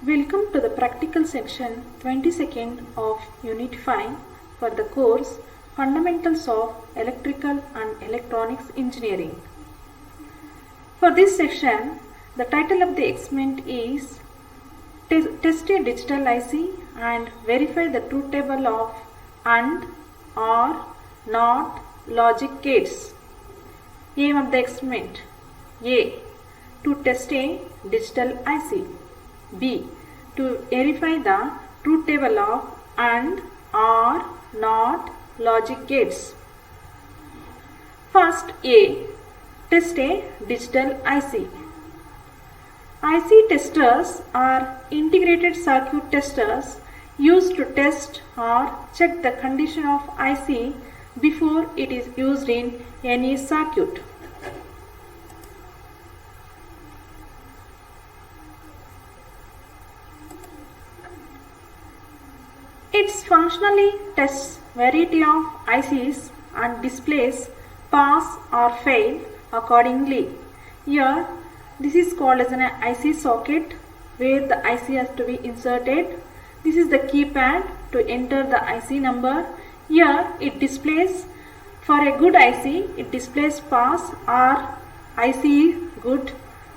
Welcome to the practical section 22nd of Unit 5 for the course Fundamentals of Electrical and Electronics Engineering. For this section, the title of the experiment is Test a digital IC and verify the truth table of AND, OR, NOT logic gates. Aim of the experiment: A. To test a digital IC. B. To verify the truth table of AND, OR, NOT logic gates. First, A. Test a digital IC. IC testers are integrated circuit testers used to test or check the condition of IC before it is used in any circuit. It functionally tests variety of ICs and displays pass or fail accordingly. Here, this is called as an IC socket where the IC has to be inserted. This is the keypad to enter the IC number. Here it displays, for a good IC, it displays pass or IC good,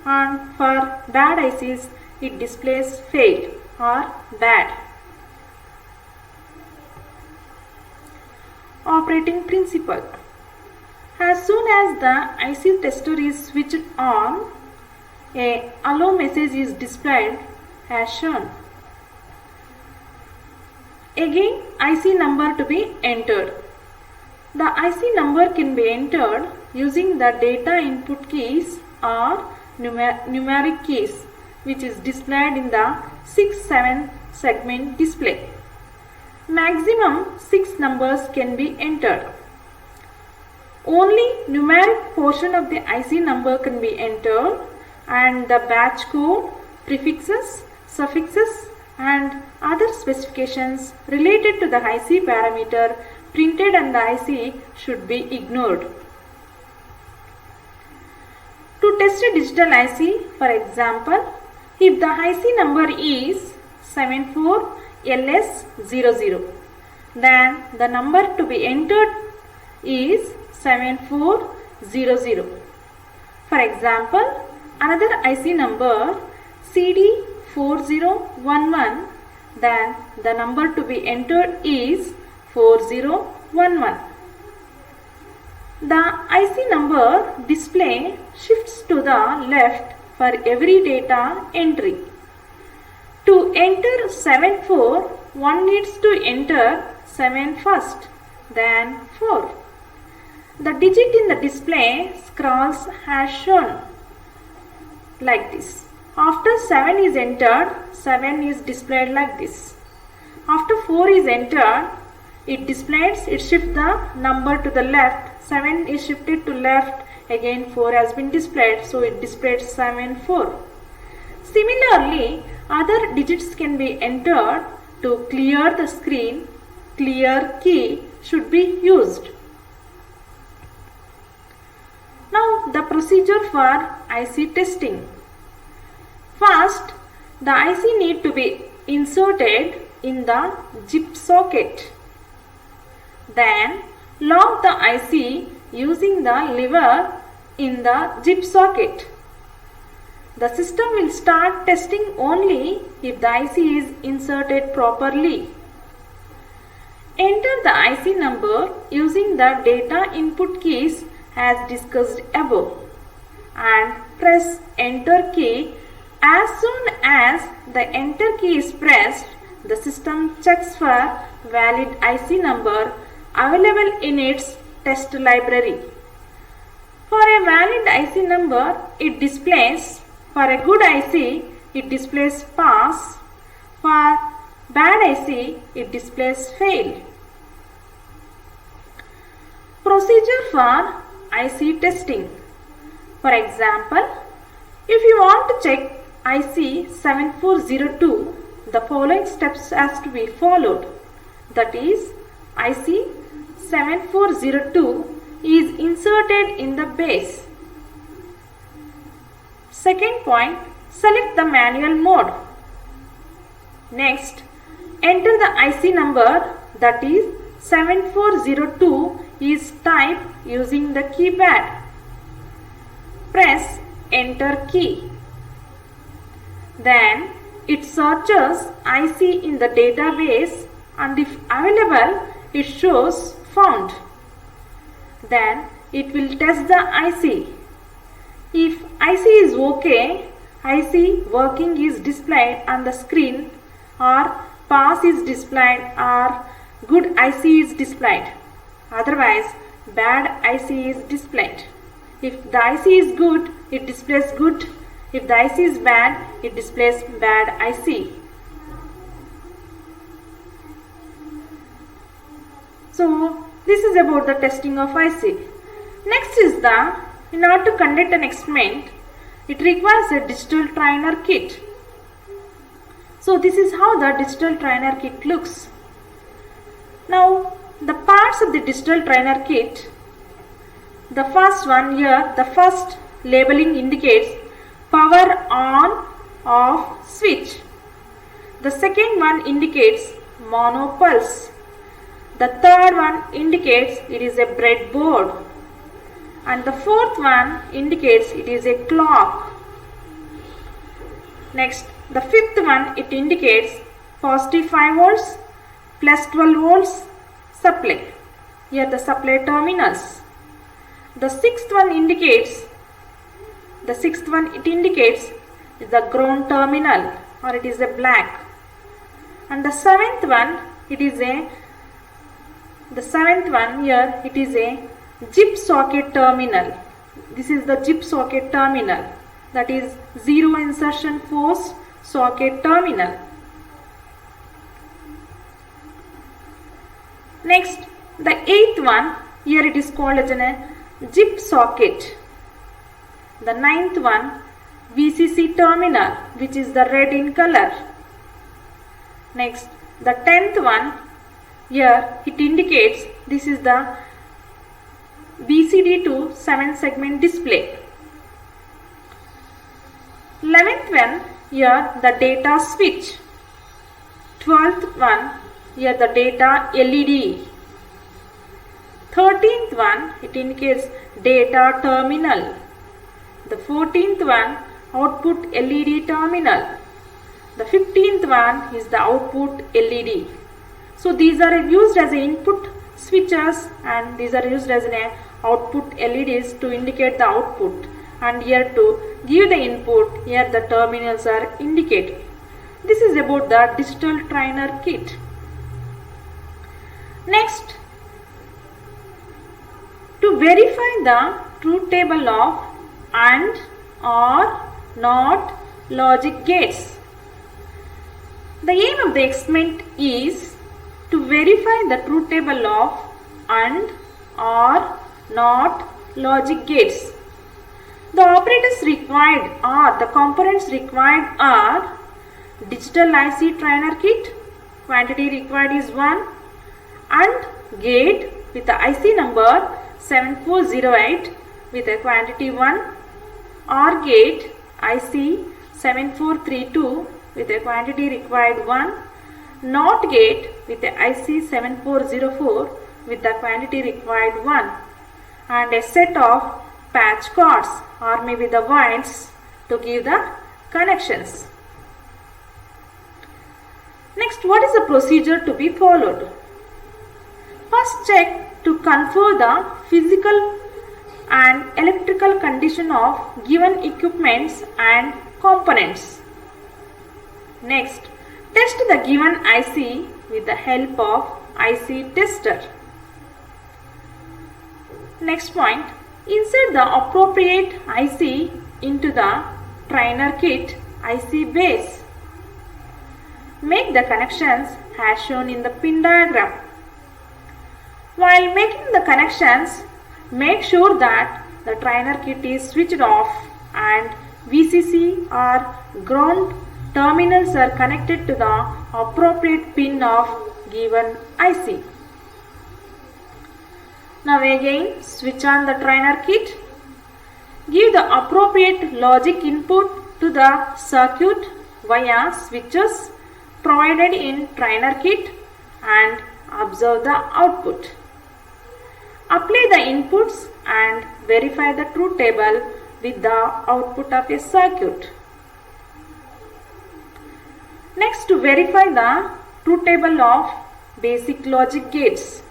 and for bad ICs, it displays fail or bad. Operating principle. As soon as the IC tester is switched on, a allow message is displayed as shown. Again, IC number to be entered. The IC number can be entered using the data input keys or numeric keys, which is displayed in the 6-7 segment display. Maximum 6 numbers can be entered. Only numeric portion of the IC number can be entered, and the batch code, prefixes, suffixes and other specifications related to the IC parameter printed on the IC should be ignored. To test a digital IC, for example, if the IC number is 74LS00, then the number to be entered is 7400. For example, another IC number CD4011, then the number to be entered is 4011. The IC number display shifts to the left for every data entry. To enter 74, one needs to enter 7 first, then 4. The digit in the display scrolls as shown, like this. After 7 is entered, 7 is displayed like this. After 4 is entered, it shifts the number to the left. 7 is shifted to left, again 4 has been displayed, so it displayed 7, 4. Similarly, other digits can be entered. To clear the screen, clear key should be used. Now the procedure for IC testing. First, the IC need to be inserted in the JIP socket. Then lock the IC using the lever in the JIP socket. The system will start testing only if the IC is inserted properly. Enter the IC number using the data input keys as discussed above and press enter key. As soon as the enter key is pressed, the system checks for valid IC number available in its test library. For a valid IC number, it displays. For a good IC, it displays pass. For bad IC, it displays fail. Procedure for IC testing. For example, if you want to check IC 7402, the following steps has to be followed. That is, IC 7402 is inserted in the base. Second point, select the manual mode. Next, enter the IC number, that is 7402 is typed using the keypad. Press enter key. Then it searches IC in the database and if available it shows found. Then it will test the IC. If IC is okay, IC working is displayed on the screen, or pass is displayed, or good IC is displayed. Otherwise, bad IC is displayed. If the IC is good, it displays good. If the IC is bad, it displays bad IC. So, this is about the testing of IC. Next is in order to conduct an experiment, it requires a digital trainer kit. So, this is how the digital trainer kit looks. Now, the parts of the digital trainer kit, the first one here, the first labeling indicates power on off switch. The second one indicates mono pulse. The third one indicates it is a breadboard. And the fourth one indicates it is a clock. Next, the fifth one, it indicates positive 5 volts, plus 12 volts supply. Here the supply terminals. The sixth one indicates is the ground terminal, or it is a black. And the seventh one, here it is a JIP socket terminal. This is the JIP socket terminal, that is zero insertion force socket terminal. Next, the eighth one, here it is called as a JIP socket. The ninth one, VCC terminal, which is the red in color. Next, the 10th one, here it indicates this is the BCD to 7 segment display. 11th one, here the data switch. 12th one, here the data LED. 13th one, it indicates data terminal. The 14th one, output LED terminal. The 15th one is the output LED. So these are used as input switches and these are used as an output LEDs to indicate the output, and here to give the input, here the terminals are indicated. This is about the digital trainer kit. Next, to verify the truth table of AND, OR, NOT logic gates. The aim of the experiment is to verify the truth table of AND, OR, NOT logic gates. The operators required or the components required are digital IC trainer kit, quantity required is 1, and gate with the IC number 7408 with a quantity 1, OR gate IC 7432 with a quantity required 1, NOT gate with the IC 7404 with the quantity required 1, and a set of patch cords or maybe the wires to give the connections. Next, what is the procedure to be followed? First, check to confer the physical and electrical condition of given equipments and components. Next, test the given IC with the help of IC tester. Next point, insert the appropriate IC into the trainer kit IC base. Make the connections as shown in the pin diagram. While making the connections, make sure that the trainer kit is switched off and VCC or ground terminals are connected to the appropriate pin of given IC. Now again, switch on the trainer kit. Give the appropriate logic input to the circuit via switches provided in trainer kit and observe the output. Apply the inputs and verify the truth table with the output of a circuit. Next, to verify the truth table of basic logic gates.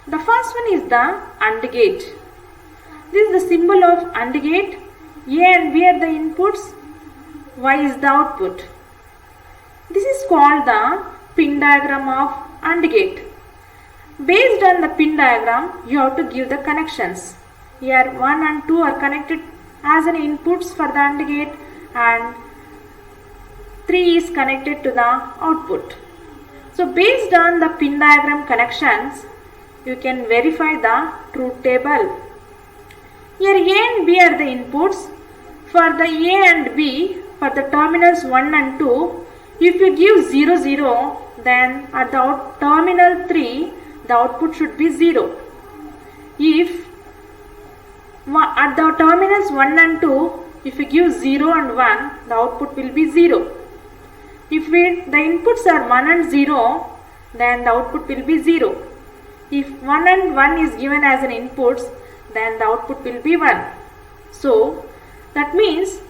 The first one is the AND gate. This is the symbol of AND gate. A and B are the inputs, Y is the output. This is called the pin diagram of AND gate. Based on the pin diagram, you have to give the connections. Here 1 and 2 are connected as an inputs for the AND gate and 3 is connected to the output. So based on the pin diagram connections, you can verify the truth table. Here A and B are the inputs. For the A and B, for the terminals 1 and 2, if you give 0, 0, then at the terminal 3, the output should be 0. If at the terminals 1 and 2, if you give 0 and 1, the output will be 0. If the inputs are 1 and 0, then the output will be 0. If 1 and 1 is given as an inputs, then the output will be 1. So, that means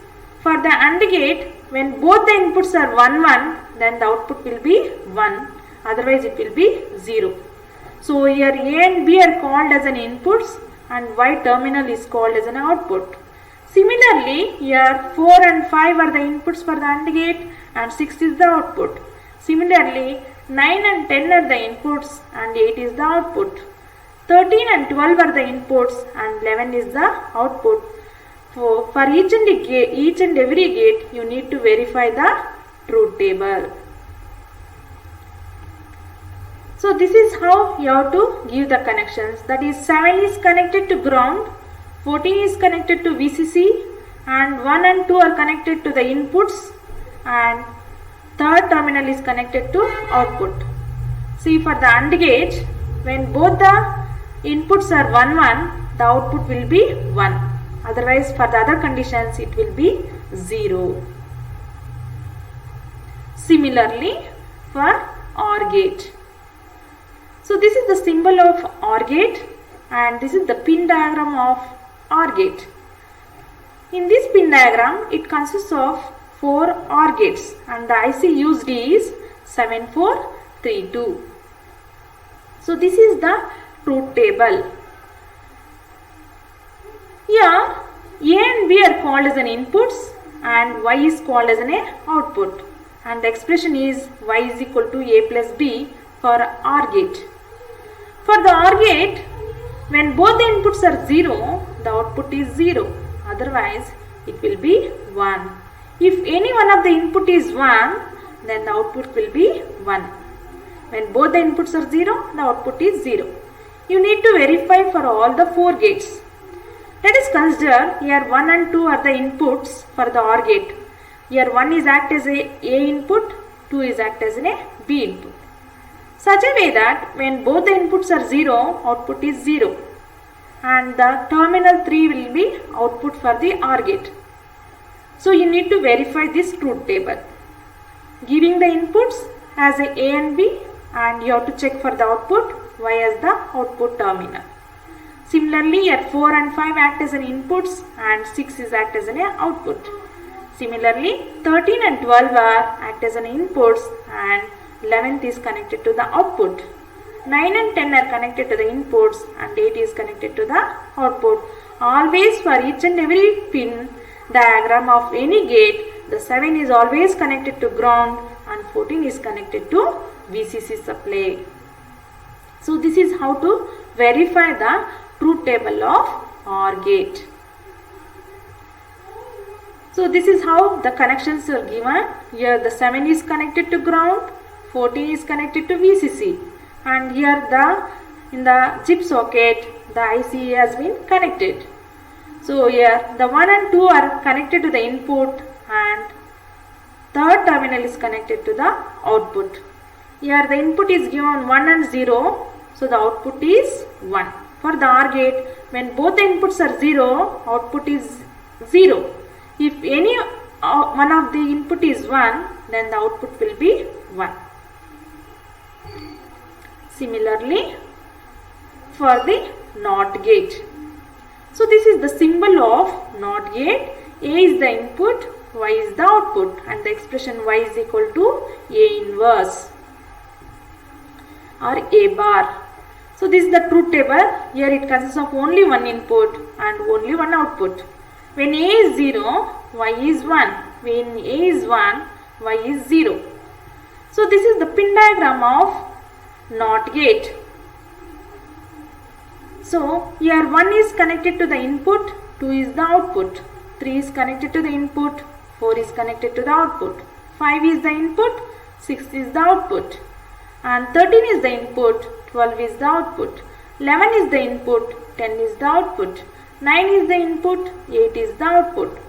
for the AND gate, when both the inputs are 1, 1, then the output will be 1. Otherwise, it will be 0. So, here A and B are called as an inputs and Y terminal is called as an output. Similarly, here 4 and 5 are the inputs for the AND gate and 6 is the output. Similarly, 9 and 10 are the inputs and 8 is the output. 13 and 12 are the inputs and 11 is the output. For each and every gate, you need to verify the truth table. So this is how you have to give the connections. That is 7 is connected to ground, 14 is connected to VCC and 1 and 2 are connected to the inputs and third terminal is connected to output. See, for the AND gate, when both the inputs are 1, 1, the output will be 1. Otherwise, for the other conditions, it will be 0. Similarly, for OR gate. So, this is the symbol of OR gate and this is the pin diagram of OR gate. In this pin diagram, it consists of 4 OR gates and the IC used is 7432. So, this is the truth table. Here, A and B are called as an inputs and Y is called as an output. And the expression is Y is equal to A plus B for OR gate. For the OR gate, when both the inputs are 0, the output is 0. Otherwise, it will be 1. If any one of the input is 1, then the output will be 1. When both the inputs are 0, the output is 0. You need to verify for all the 4 gates. Let us consider here 1 and 2 are the inputs for the OR gate. Here 1 is act as a input, 2 is act as a B input. Such a way that when both the inputs are 0, output is 0. And the terminal 3 will be output for the OR gate. So you need to verify this truth table. Giving the inputs as a and B and you have to check for the output Y as the output terminal. Similarly, here 4 and 5 act as an inputs and 6 is act as an output. Similarly, 13 and 12 are act as an inputs and 11th is connected to the output. 9 and 10 are connected to the inputs and 8 is connected to the output. Always for each and every pin diagram of any gate, the 7 is always connected to ground and 14 is connected to VCC supply. So this is how to verify the truth table of OR gate. So this is how the connections are given. Here the 7 is connected to ground, 14 is connected to VCC, and here in the chip socket the IC has been connected. So here the 1 and 2 are connected to the input and third terminal is connected to the output. Here the input is given 1 and 0, so the output is 1. For the OR gate, when both the inputs are 0, output is 0. If any one of the input is 1, then the output will be 1. Similarly, for the NOT gate. So this is the symbol of NOT gate. A is the input, Y is the output, and the expression Y is equal to A inverse or A bar. So this is the truth table. Here it consists of only one input and only one output. When A is 0, Y is 1. When A is 1, Y is 0. So this is the pin diagram of NOT gate. So here 1 is connected to the input, 2 is the output, 3 is connected to the input, 4 is connected to the output, 5 is the input, 6 is the output, and 13 is the input, 12 is the output, 11 is the input, 10 is the output, 9 is the input, 8 is the output.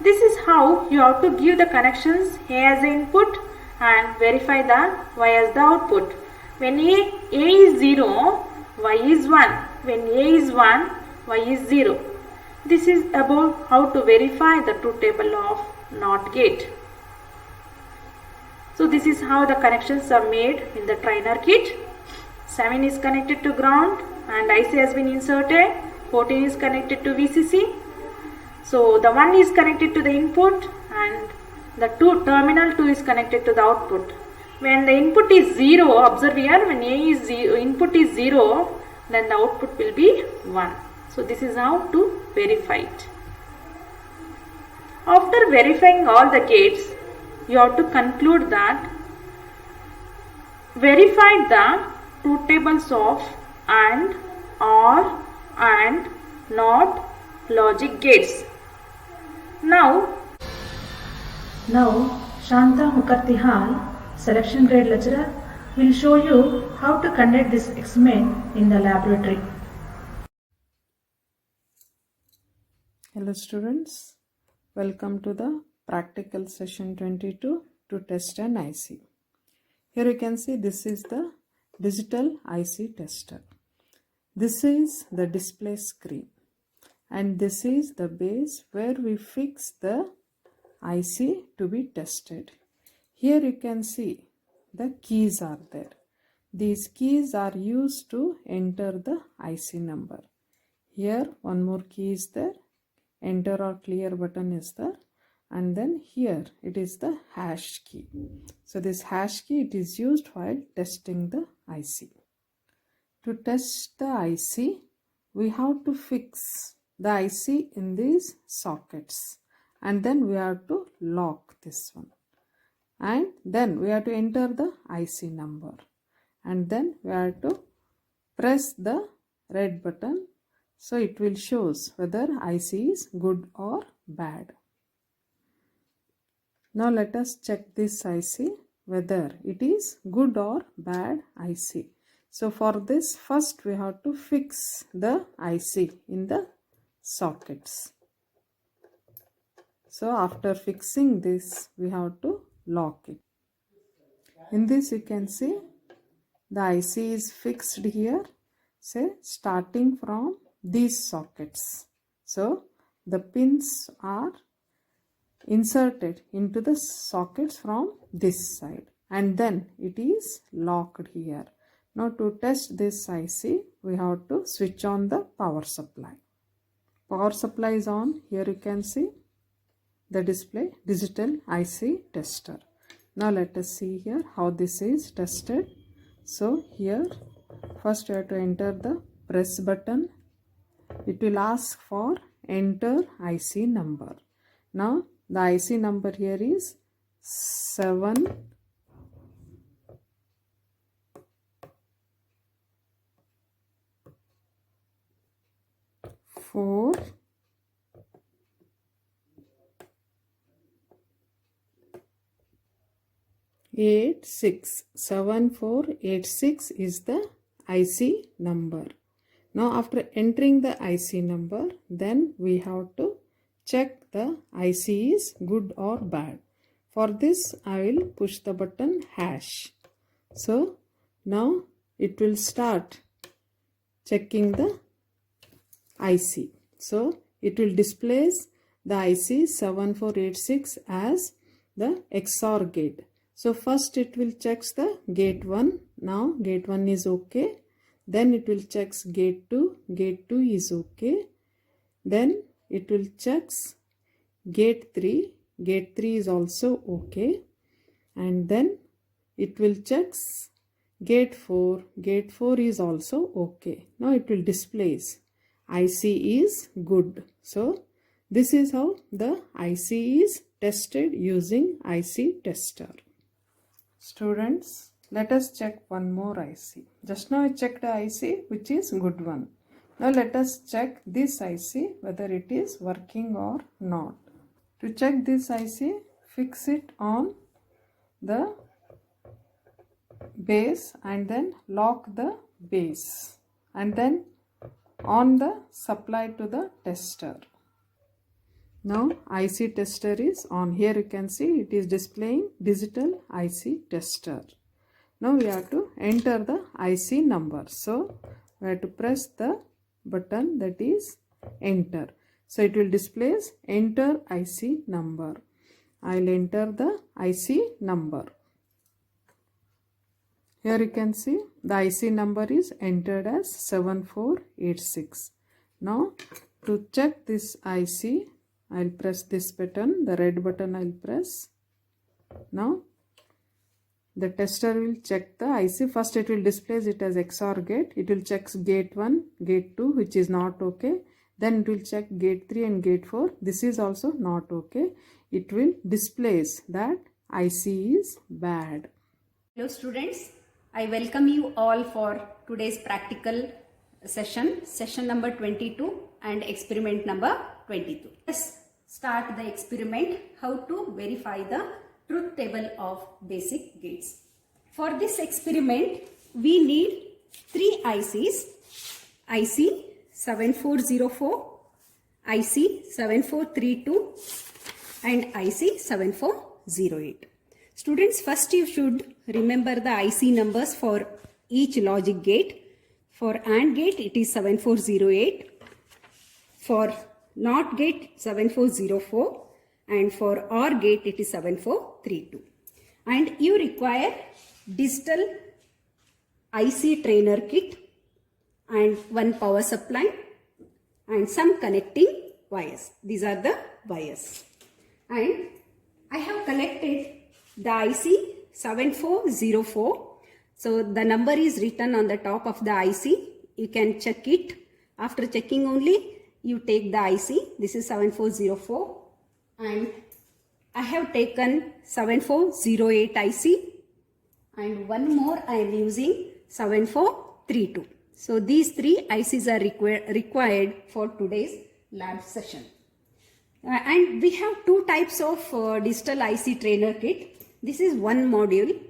This is how you have to give the connections A as the input and verify the Y as the output. When A is 0, Y is 1. When A is 1, Y is 0. This is about how to verify the truth table of NOT gate. So this is how the connections are made in the trainer kit. 7 is connected to ground and IC has been inserted. 14 is connected to VCC. So the 1 is connected to the input and the terminal 2 is connected to the output. When the input is 0, observe here, when A is 0, input is 0, then the output will be 1. So this is how to verify it. After verifying all the gates, you have to conclude that verify the truth tables of AND, OR, and NOT logic gates. Now Shanta Mukherjee, selection grade lecturer, will show you how to conduct this experiment in the laboratory. Hello students, welcome to the practical session 22 to test an IC. Here you can see this is the digital IC tester. This is the display screen and this is the base where we fix the IC to be tested. Here you can see the keys are there. These keys are used to enter the IC number. Here one more key is there, enter or clear button is there, and then here it is the hash key. So this hash key it is used while testing the IC. To test the IC, we have to fix the IC in these sockets and then we have to lock this one. And then we have to enter the IC number and then we have to press the red button so it will shows whether IC is good or bad. Now let us check this IC whether it is good or bad IC. So for this first we have to fix the IC in the sockets. So after fixing this we have to lock it. In this you can see the IC is fixed here, say starting from these sockets. So the pins are inserted into the sockets from this side and then it is locked here. Now to test this IC we have to switch on the power supply. Power supply is on. Here you can see the display digital IC tester. Now let us see here how this is tested. So here first you have to enter the press button. It will ask for enter IC number. Now the IC number here is 7 4 8 6 7486 is the IC number. Now after entering the IC number, then we have to check the IC is good or bad. For this I will push the button hash. So now it will start checking the IC. So it will displays the IC 7486 as the XOR gate. So first it will checks the gate 1. Now gate 1 is okay. Then it will checks gate 2. Gate 2 is okay. Then it will checks gate 3. Gate 3 is also okay. And then it will checks gate 4. Gate 4 is also okay. Now it will displays IC is good. So this is how the IC is tested using IC tester. Students, let us check one more IC. Just now I checked the IC which is good one. Now let us check this IC whether it is working or not. To check this IC, fix it on the base and then lock the base and then on the supply to the tester. Now IC tester is on. Here you can see it is displaying digital IC tester. Now we have to enter the IC number. So we have to press the button that is enter. So it will display enter IC number. I will enter the IC number. Here you can see the IC number is entered as 7486. Now to check this IC, I will press this button, the red button I will press. Now the tester will check the IC. First it will display it as XOR gate. It will check gate 1, gate 2 which is not okay. Then it will check gate 3 and gate 4. This is also not okay. It will displays that IC is bad. Hello students, I welcome you all for today's practical session number 22 and experiment number 22. Let's start the experiment how to verify the truth table of basic gates. For this experiment, we need 3 ICs, IC 7404, IC 7432 and IC 7408. Students, first you should remember the IC numbers for each logic gate. For AND gate it is 7408, for NOT gate 7404 and for OR gate it is 7432. And you require digital IC trainer kit and one power supply and some connecting wires. These are the wires. And I have collected the IC 7404. So the number is written on the top of the IC. You can check it. After checking only, you take the IC. This is 7404. And I have taken 7408 IC. And one more I am using 7432. So these 3 ICs are required for today's lab session. And we have 2 types of digital IC trainer kit. This is one module.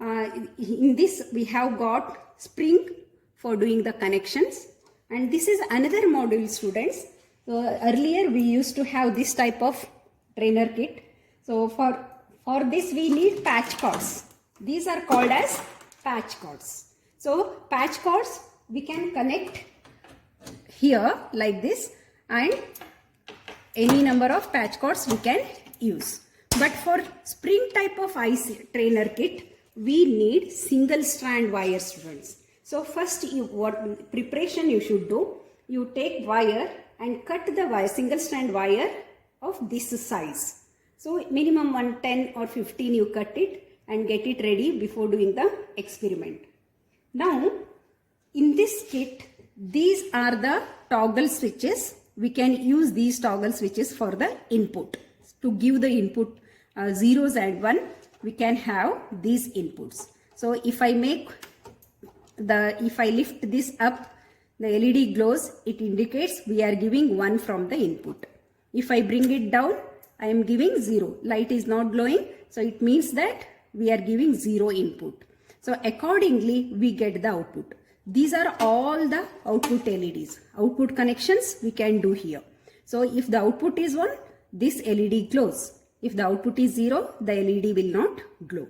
In this we have got spring for doing the connections, and this is another module, students. Earlier we used to have this type of trainer kit. So for this we need patch cords. These are called as patch cords. So patch cords we can connect here like this, and any number of patch cords we can use. But for spring type of IC trainer kit, we need single strand wire, students. So first what preparation you should do, you take wire and cut the wire, single strand wire of this size. So minimum 110 or 15 you cut it and get it ready before doing the experiment. Now in this kit, these are the toggle switches. We can use these toggle switches for the input. To give the input zeros and 1, we can have these inputs. So if I lift this up, the LED glows, it indicates we are giving 1 from the input. If I bring it down, I am giving 0. Light is not glowing, so it means that we are giving 0 input. So accordingly, we get the output. These are all the output LEDs. Output connections we can do here. So if the output is 1, this LED glows. If the output is 0, the LED will not glow.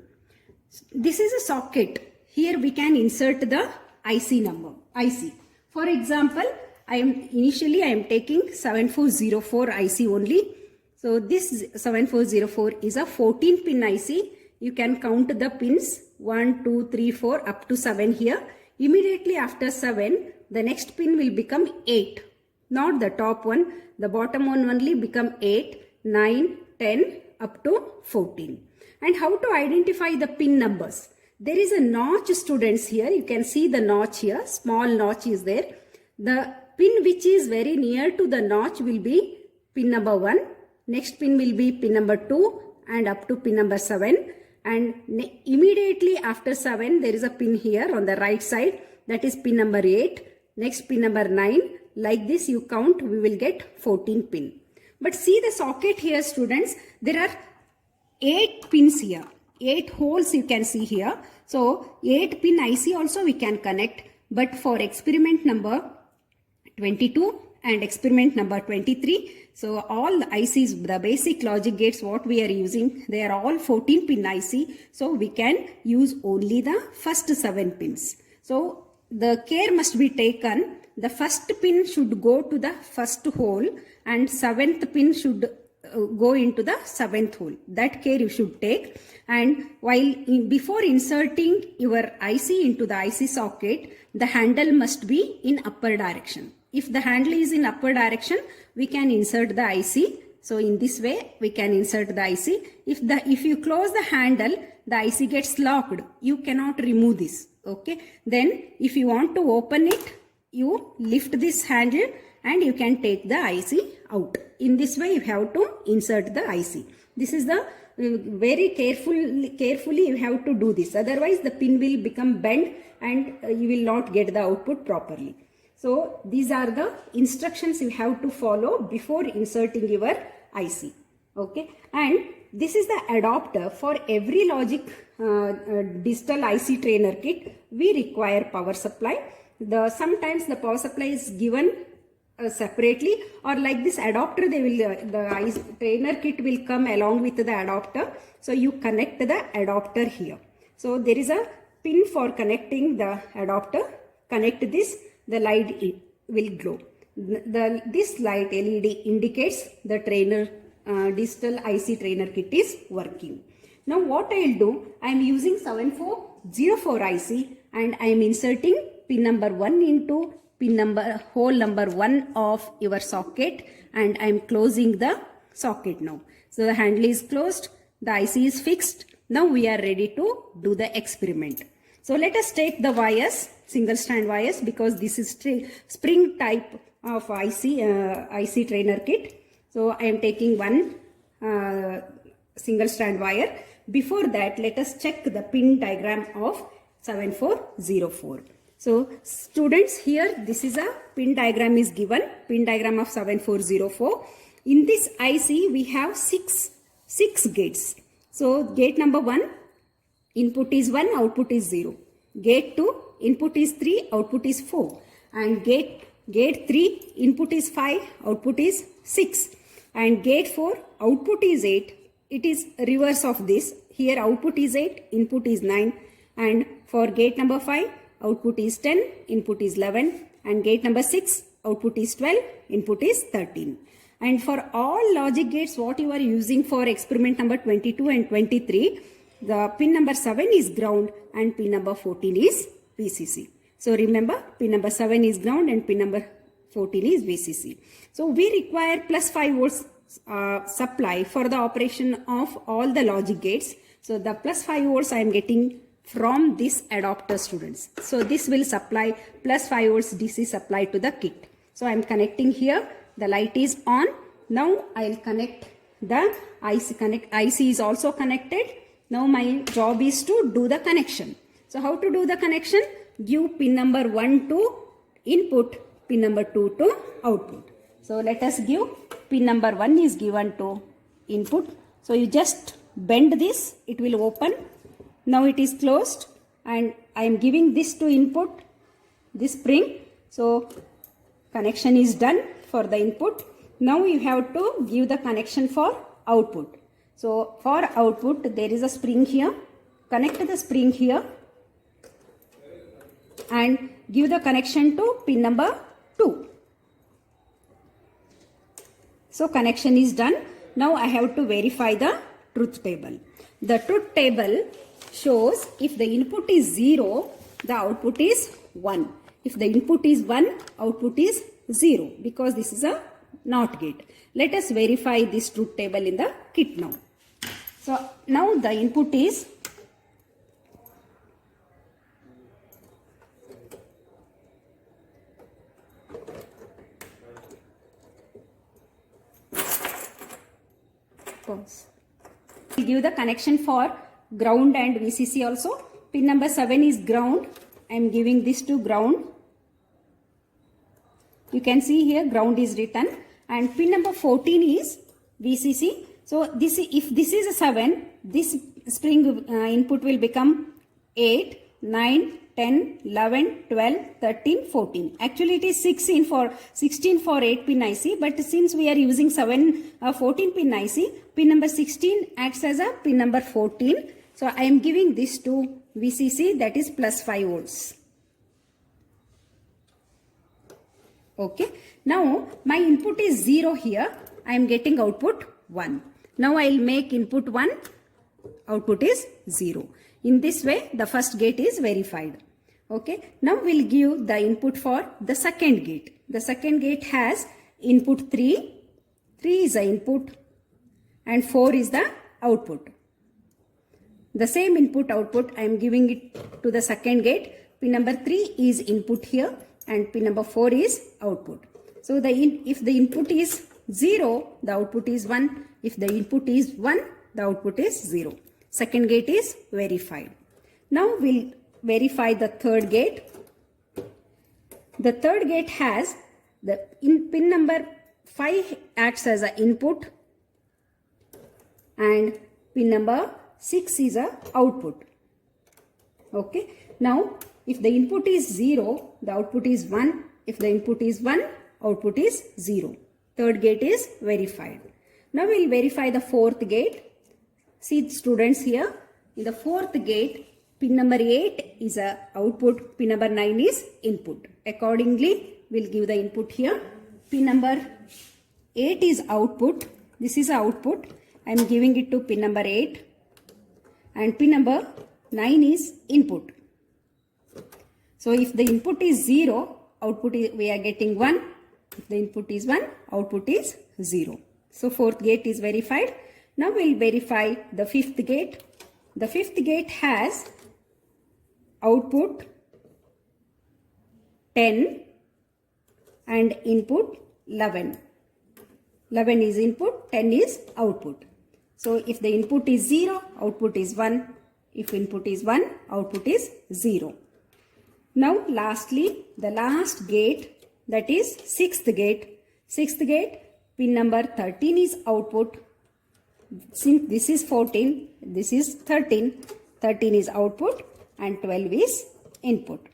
This is a socket. Here we can insert the IC number. IC. For example, I am taking 7404 IC only. So this 7404 is a 14-pin IC. you can count the pins 1, 2, 3, 4 up to 7 here. Immediately after 7, the next pin will become 8. Not the top one, the bottom one only become 8, 9, 10 up to 14. And how to identify the pin numbers? There is a notch, students, here. You can see the notch here. Small notch is there. The pin which is very near to the notch will be pin number 1. Next pin will be pin number 2 and up to pin number 7. And immediately after 7, there is a pin here on the right side. That is pin number 8. Next pin number 9. Like this you count, we will get 14 pin. But see the socket here, students. There are 8 pins here. 8 holes you can see here. So 8 pin IC also we can connect. But for experiment number 22 and experiment number 23, so all the ICs, the basic logic gates what we are using, they are all 14 pin IC. So we can use only the first 7 pins. So the care must be taken. The first pin should go to the first hole and 7th pin should go into the 7th hole. That care you should take. And before inserting your IC into the IC socket, the handle must be in upper direction. If the handle is in upper direction, we can insert the IC. So in this way, we can insert the IC. If you close the handle, the IC gets locked. You cannot remove this. Okay. Then if you want to open it, you lift this handle and you can take the IC out. In this way, you have to insert the IC. This is the very carefully you have to do this. Otherwise, the pin will become bent and you will not get the output properly. So these are the instructions you have to follow before inserting your IC. Okay. And this is the adapter. For every logic digital IC trainer kit, we require power supply. Sometimes the power supply is given separately, or like this adapter, the trainer kit will come along with the adapter. So you connect the adapter here. So there is a pin for connecting the adapter. Connect this, the light will glow. This light LED indicates the trainer digital IC trainer kit is working. Now what I will do, I am using 7404 IC and I am inserting pin number 1 into hole number 1 of your socket, and I am closing the socket now. So the handle is closed, the IC is fixed. Now we are ready to do the experiment. So let us take the wires, single strand wires, because this is spring type of IC trainer kit. So I am taking one single strand wire. Before that, let us check the pin diagram of 7404. So students, here this is a pin diagram is given, pin diagram of 7404. In this IC we have six gates. So gate number 1, input is 1, output is 0. Gate 2, input is 3, output is 4. And gate 3, input is 5, output is 6. And gate 4, output is 8. It is reverse of this. Here output is 8, input is 9. And for gate number 5, output is 10, input is 11. And gate number 6, output is 12, input is 13. And for all logic gates what you are using for experiment number 22 and 23, the pin number 7 is ground and pin number 14 is VCC. So remember, pin number 7 is ground and pin number 14 is VCC. So we require plus 5 volts supply for the operation of all the logic gates. So the plus 5 volts I am getting from this adapter, students. So this will supply plus 5 volts DC supply to the kit. So I am connecting here. The light is on. Now I will connect the IC. IC is also connected. Now my job is to do the connection. So how to do the connection? Give pin number 1 to input, pin number 2 to output. So let us give pin number 1 is given to input. So you just bend this, it will open. Now it is closed and I am giving this to input, this spring. So connection is done for the input. Now you have to give the connection for output. So for output there is a spring here. Connect the spring here and give the connection to pin number 2. So connection is done. Now I have to verify the truth table. The truth table shows if the input is 0, the output is 1. If the input is 1, output is 0 because this is a NOT gate. Let us verify this truth table in the kit now. So now the input is we'll give the connection for ground and VCC also. Pin number 7 is ground. I am giving this to ground. You can see here ground is written, and pin number 14 is VCC. So this, if this is a 7, this spring input will become 8, 9, 10, 11, 12, 13, 14. Actually it is 16 for 8 pin IC, but since we are using 14 pin IC, pin number 16 acts as a pin number 14. So I am giving this to VCC, that is plus 5 volts. Okay. Now my input is 0 here. I am getting output 1. Now I will make input 1. Output is 0. In this way the first gate is verified. Okay. Now we'll give the input for the second gate. The second gate has input 3. 3 is the input and 4 is the output. The same input output I am giving it to the second gate. Pin number 3 is input here and pin number 4 is output. So if the input is 0, the output is 1. If the input is 1, the output is 0. Second gate is verified. Now we'll verify the third gate. The third gate has the pin number 5 acts as an input and pin number 6 is a output. Okay. Now if the input is 0, the output is 1. If the input is 1, output is 0. Third gate is verified. Now we will verify the fourth gate. See students here, in the fourth gate, pin number 8 is a output, pin number 9 is input. Accordingly, we will give the input here. Pin number 8 is output. This is output. I am giving it to pin number 8. And pin number 9 is input. So if the input is 0, output is, we are getting 1. If the input is 1, output is 0. So fourth gate is verified. Now we will verify the fifth gate. The fifth gate has output 10 and input 11. 11 is input, 10 is output. So if the input is 0, output is 1. If input is 1, output is 0. Now lastly, the last gate, that is sixth gate. Sixth gate, pin number 13 is output. Since this is 14, this is 13. 13 is output and 12 is input.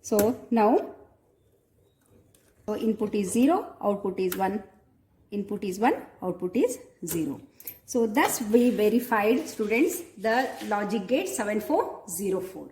So now, input is 0, output is 1. Input is 1, output is 0. So thus we verified, students, the logic gate 7404.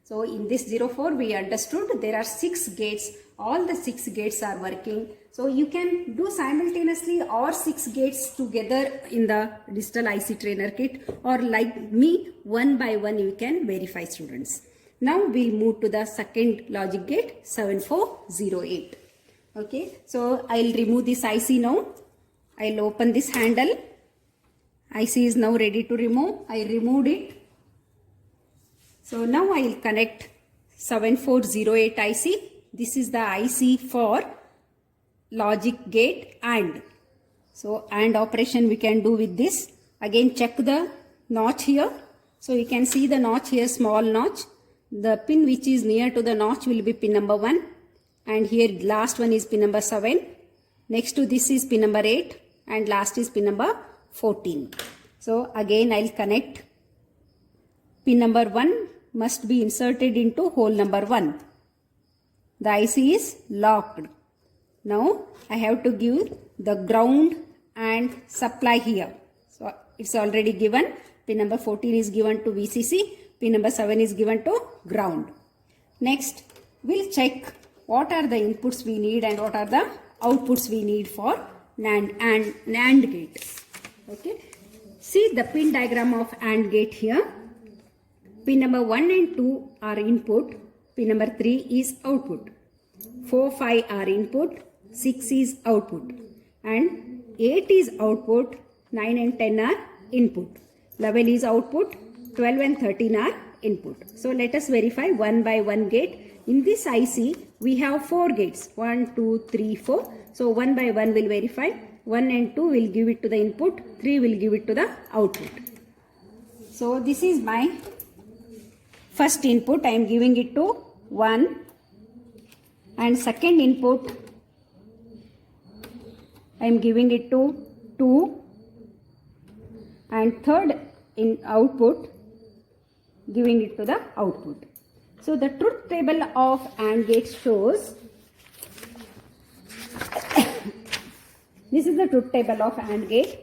So in this 04 we understood there are 6 gates. All the 6 gates are working. So you can do simultaneously or 6 gates together in the digital IC trainer kit, or like me, one by one you can verify, students. Now we'll move to the second logic gate 7408. Okay, so I'll remove this IC now. I'll open this handle. IC is now ready to remove. I removed it. So now I'll connect 7408 IC. This is the IC for logic gate AND. So AND operation we can do with this. Again check the notch here. So you can see the notch here, small notch. The pin which is near to the notch will be pin number 1. And here last one is pin number 7. Next to this is pin number 8. And last is pin number 14. So again I'll connect. Pin number 1 must be inserted into hole number 1. The IC is locked. Now I have to give the ground and supply here. So it's already given. Pin number 14 is given to VCC. Pin number 7 is given to ground. Next we'll check what are the inputs we need and what are the outputs we need for NAND gate. Okay. See the pin diagram of AND gate here. Pin number 1 and 2 are input. Pin number 3 is output. 4, 5 are input. 6 is output. And 8 is output. 9 and 10 are input. 11 is output. 12 and 13 are input. So let us verify one by one gate. In this IC, we have 4 gates. 1, 2, 3, 4. So one by one will verify. 1 and 2 will give it to the input. 3 will give it to the output. So this is my first input. I am giving it to 1. And second input, I am giving it to 2. And third in output, giving it to the output. So the truth table of AND gate shows this is the truth table of AND gate.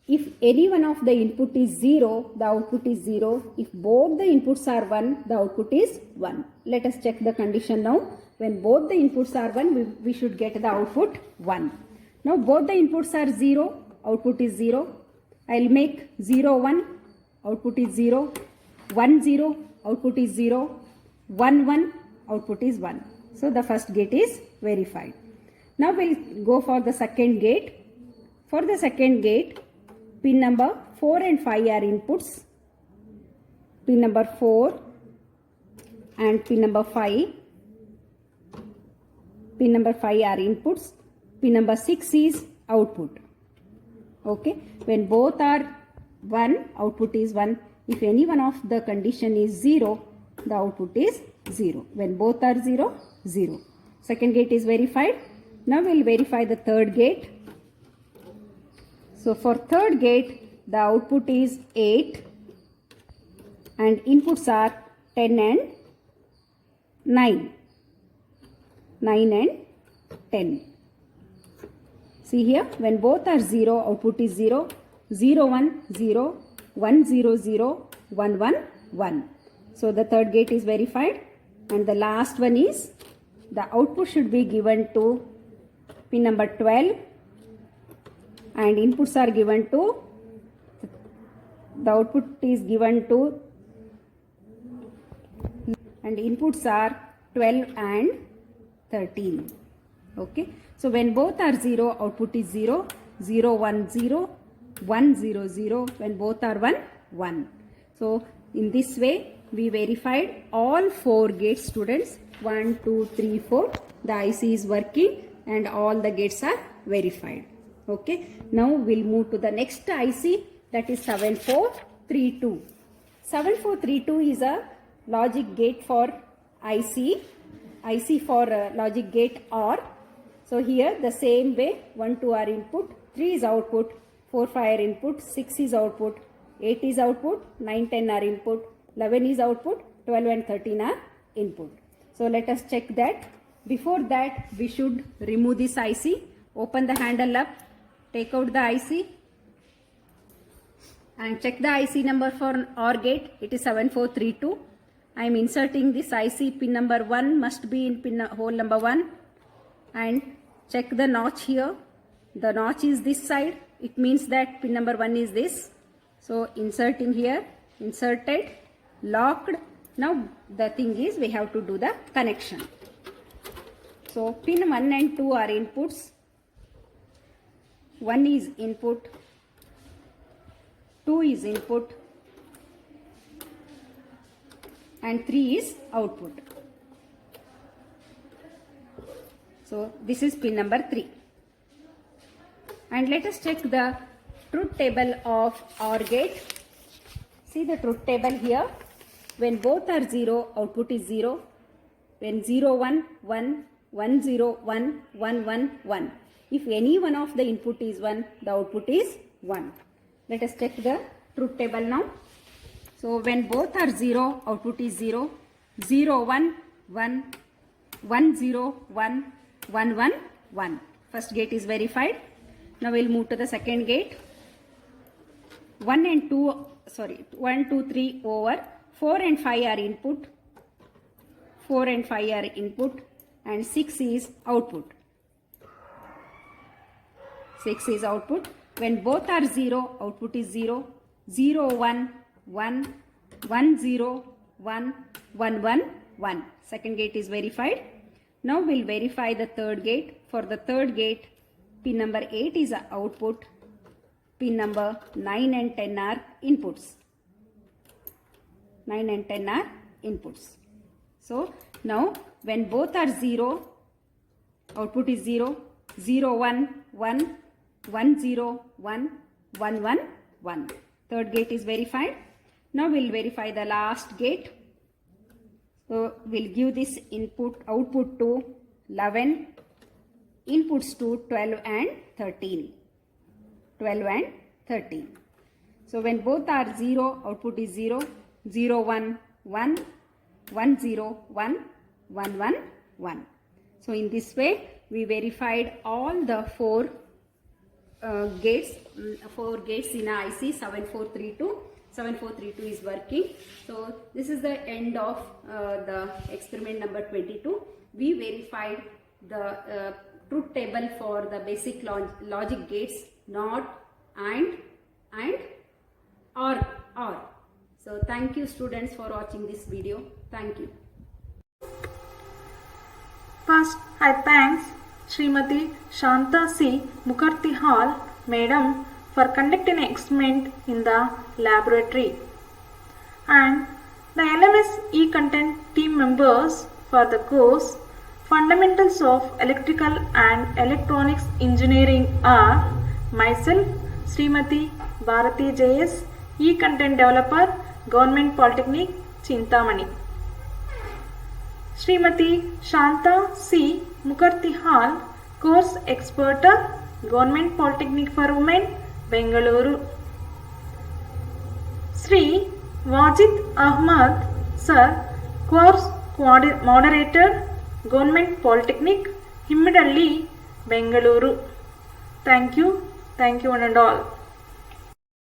If any one of the input is 0, the output is 0. If both the inputs are 1, the output is 1. Let us check the condition now. When both the inputs are 1, we should get the output 1. Now both the inputs are 0, output is 0. I will make 0, 1, output is 0. 1, 0, output is 0. 1, 1, output is 1. So the first gate is verified. Now we'll go for the second gate. For the second gate, pin number 4 and 5 are inputs. Pin number 4 and pin number 5. Pin number 5 are inputs. Pin number 6 is output. Okay. When both are 1, output is 1. If any one of the condition is 0, the output is 0. When both are 0, 0. Second gate is verified. Now we will verify the third gate. So for third gate, the output is 8 and inputs are 10 and 9. 9 and 10. See here, when both are 0, output is 0. 0, 1, 0. 1, 0, 0. 1, 1, 1. So the third gate is verified. And the last one is the output should be given to pin number 12. And inputs are given to, the output is given to, and inputs are 12 and 13. Okay. So when both are 0, output is 0. 0, 1, 0. 1, 0, 0. When both are 1, 1. So in this way, we verified all 4 gates, students. 1, 2, 3, 4. The IC is working and all the gates are verified. Okay. Now we'll move to the next IC, that is 7432. 7432 is a logic gate for IC for logic gate OR. So here the same way, 1, 2 are input, 3 is output, 4, 5 are input, 6 is output, 8 is output, 9, 10 are input, 11 is output, 12 and 13 are input. So let us check that. Before that, we should remove this IC, open the handle up, take out the IC and check the IC number for OR gate. It is 7432. I am inserting this IC pin number 1 must be in pin hole number 1 and check the notch here. The notch is this side. It means that pin number 1 is this. So insert in here, inserted, locked. Now the thing is we have to do the connection. So pin 1 and 2 are inputs. 1 is input, 2 is input and 3 is output. So this is pin number 3. And let us check the truth table of OR gate. See the truth table here. When both are 0, output is 0. When 0, 1, 1, 1, 0, 1, 1, 1, 1. If any one of the input is 1, the output is 1. Let us check the truth table now. So when both are 0, output is 0. 0, 1, 1, 1, 0, 1, 1, 1, 1. First gate is verified. Now we'll move to the second gate. 1, 2, 3 over. 4 and 5 are input. 4 and 5 are input and 6 is output. 6 is output. When both are 0, output is 0. 0, 1, 1, 1, 0, 1, 1, 1, 1. Second gate is verified. Now we'll verify the third gate. For the third gate, pin number 8 is the output. Pin number 9 and 10 are inputs. 9 and 10 are inputs. So now when both are 0, output is 0. 0, 1, 1, 1, 0, 1, 1, 1, 1. Third gate is verified. Now we'll verify the last gate. So we'll give this output to 11, inputs to 12 and 13. 12 and 13. So when both are 0, output is 0. 0, 1, 1, 1, 0, 1, 1, 1, 1. So in this way, we verified all the four gates in a IC 7432. 7432 is working. So this is the end of the experiment number 22. We verified the truth table for the basic logic gates not, and or. So thank you students for watching this video. Thank you. First, I thanks Srimati Shanta C. Mukherjee Hall, Madam, for conducting an experiment in the laboratory, and the LMS e-content team members for the course Fundamentals of Electrical and Electronics Engineering are myself, Srimati Bharati JS, e-content developer, Government Polytechnic, Chintamani. Srimati Shanta C. Mukherjee Hall, course expert, Government Polytechnic for Women, Bengaluru. Sri Wajid Ahmad Sir, course moderator, Government Polytechnic, Himmidalli, Bengaluru. Thank you one and all.